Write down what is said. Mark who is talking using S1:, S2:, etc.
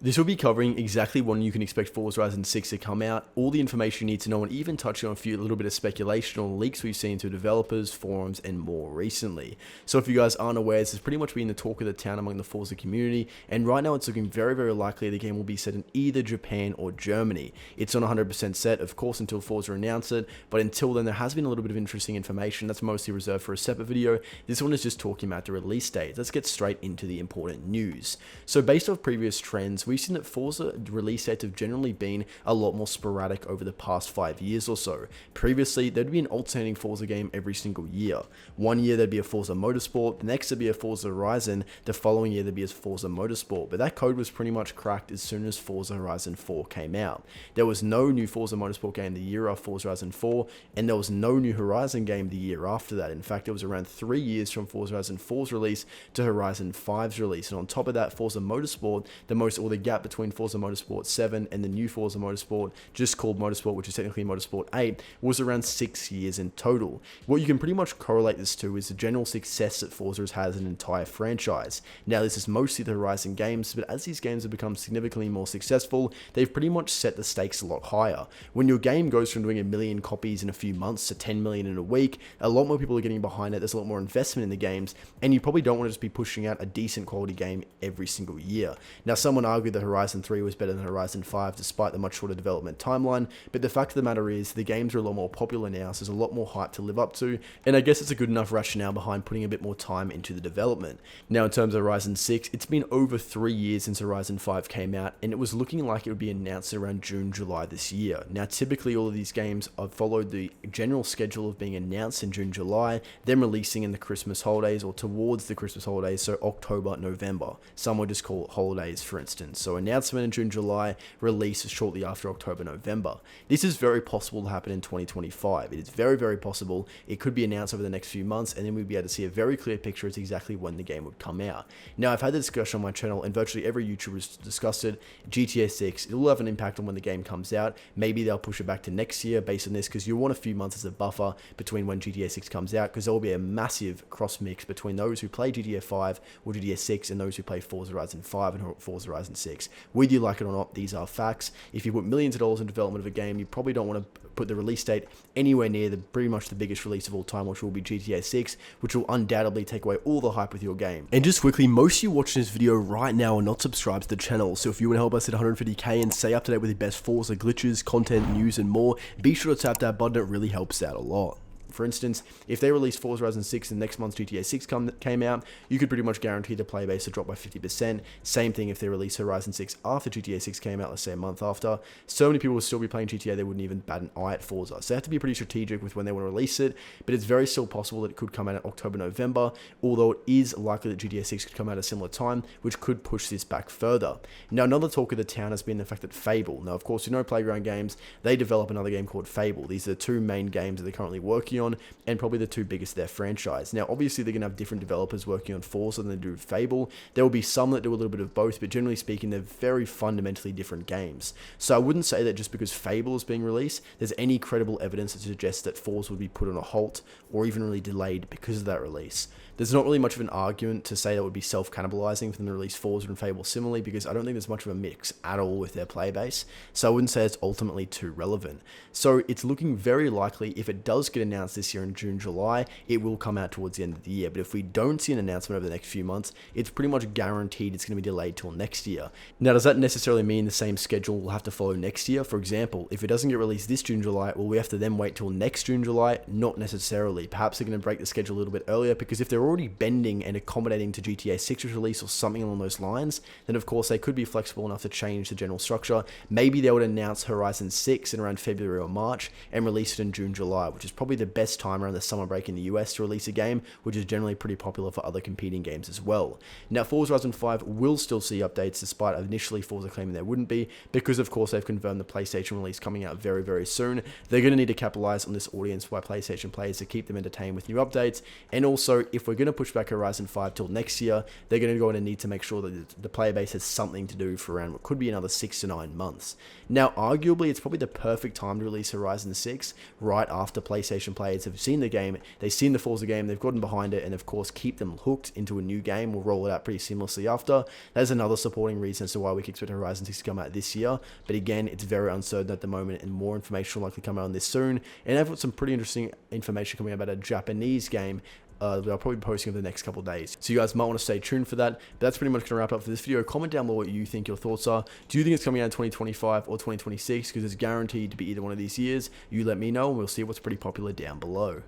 S1: This will be covering exactly when you can expect Forza Horizon 6 to come out, all the information you need to know, and even touching on a little bit of speculation or leaks we've seen through developers, forums, and more recently. So if you guys aren't aware, this has pretty much been the talk of the town among the Forza community, and right now it's looking very, very likely the game will be set in either Japan or Germany. It's not 100% set, of course, until Forza announce it, but until then there has been a little bit of interesting information that's mostly reserved for a separate video. This one is just talking about the release date. Let's get straight into the important news. So based off previous trends, we've seen that Forza release dates have generally been a lot more sporadic over the past 5 years or so. Previously, there'd be an alternating Forza game every single year. One year there'd be a Forza Motorsport, the next there'd be a Forza Horizon, the following year there'd be a Forza Motorsport, but that code was pretty much cracked as soon as Forza Horizon 4 came out. There was no new Forza Motorsport game the year after Forza Horizon 4, and there was no new Horizon game the year after that. In fact, it was around 3 years from Forza Horizon 4's release to Horizon 5's release, and on top of that, Forza Motorsport, the gap between Forza Motorsport 7 and the new Forza Motorsport, just called Motorsport, which is technically Motorsport 8, was around 6 years in total. What you can pretty much correlate this to is the general success that Forza has had as an entire franchise. Now, this is mostly the Horizon games, but as these games have become significantly more successful, they've pretty much set the stakes a lot higher. When your game goes from doing 1 million copies in a few months to 10 million in a week, a lot more people are getting behind it, there's a lot more investment in the games, and you probably don't want to just be pushing out a decent quality game every single year. Now, someone argued that Horizon 3 was better than Horizon 5 despite the much shorter development timeline, but the fact of the matter is the games are a lot more popular now, so there's a lot more hype to live up to, and I guess it's a good enough rationale behind putting a bit more time into the development. Now, in terms of Horizon 6, it's been over 3 years since Horizon 5 came out, and it was looking like it would be announced around June, July this year. Now, typically all of these games have followed the general schedule of being announced in June, July, then releasing in the Christmas holidays or towards the Christmas holidays, so October, November. Some would just call it holidays, for instance. So announcement in June, July, release shortly after October, November. This is very possible to happen in 2025. It is very, very possible. It could be announced over the next few months, and then we'd be able to see a very clear picture as exactly when the game would come out. Now, I've had the discussion on my channel, and virtually every YouTuber has discussed it. GTA 6, it will have an impact on when the game comes out. Maybe they'll push it back to next year based on this, because you'll want a few months as a buffer between when GTA 6 comes out, because there will be a massive cross mix between those who play GTA 5 or GTA 6 and those who play Forza Horizon 5 and Forza Horizon 6. Whether you like it or not, these are facts. If you put millions of dollars in development of a game, you probably don't want to put the release date anywhere near pretty much the biggest release of all time, which will be GTA 6, which will undoubtedly take away all the hype with your game. And just quickly, most of you watching this video right now are not subscribed to the channel, so if you want to help us hit 150k and stay up to date with the best Forza glitches, content, news, and more, be sure to tap that button. It really helps out a lot. For instance, if they released Forza Horizon 6 and next month's GTA 6 came out, you could pretty much guarantee the player base to drop by 50%. Same thing if they released Horizon 6 after GTA 6 came out, let's say a month after. So many people will still be playing GTA, they wouldn't even bat an eye at Forza. So they have to be pretty strategic with when they want to release it, but it's very still possible that it could come out in October, November, although it is likely that GTA 6 could come out at a similar time, which could push this back further. Now, another talk of the town has been the fact that Fable, now of course you know Playground Games, they develop another game called Fable. These are the two main games that they're currently working on, and probably the two biggest of their franchise. Now, obviously, they're going to have different developers working on Forza than they do with Fable. There will be some that do a little bit of both, but generally speaking, they're very fundamentally different games. So I wouldn't say that just because Fable is being released, there's any credible evidence that suggests that Forza would be put on a halt or even really delayed because of that release. There's not really much of an argument to say that would be self-cannibalizing for them to release Forza and Fable similarly, because I don't think there's much of a mix at all with their player base, so I wouldn't say it's ultimately too relevant. So it's looking very likely if it does get announced this year in June, July, it will come out towards the end of the year, but if we don't see an announcement over the next few months, it's pretty much guaranteed it's going to be delayed till next year. Now, does that necessarily mean the same schedule will have to follow next year? For example, if it doesn't get released this June, July, will we have to then wait till next June, July? Not necessarily. Perhaps they're going to break the schedule a little bit earlier, because if they're already bending and accommodating to GTA 6's release or something along those lines, then of course they could be flexible enough to change the general structure. Maybe they would announce Horizon 6 in around February or March and release it in June, July, which is probably the best time around the summer break in the US to release a game, which is generally pretty popular for other competing games as well. Now, Forza Horizon 5 will still see updates despite initially Forza claiming there wouldn't be, because of course they've confirmed the PlayStation release coming out very, very soon. They're going to need to capitalize on this audience by PlayStation players to keep them entertained with new updates, and also if we're we're going to push back Horizon 5 till next year, they're going to go in and need to make sure that the player base has something to do for around what could be another 6 to 9 months. Now, arguably, it's probably the perfect time to release Horizon 6 right after PlayStation players have seen the game, they've seen the Forza game, they've gotten behind it, and of course keep them hooked into a new game. We'll roll it out pretty seamlessly after. There's another supporting reason as to why we can expect Horizon 6 to come out this year, but again, it's very uncertain at the moment, and more information will likely come out on this soon. And I've got some pretty interesting information coming about a Japanese game that I'll probably be posting over the next couple of days. So you guys might want to stay tuned for that. But that's pretty much going to wrap up for this video. Comment down below what you think your thoughts are. Do you think it's coming out in 2025 or 2026? Because it's guaranteed to be either one of these years. You let me know and we'll see what's pretty popular down below.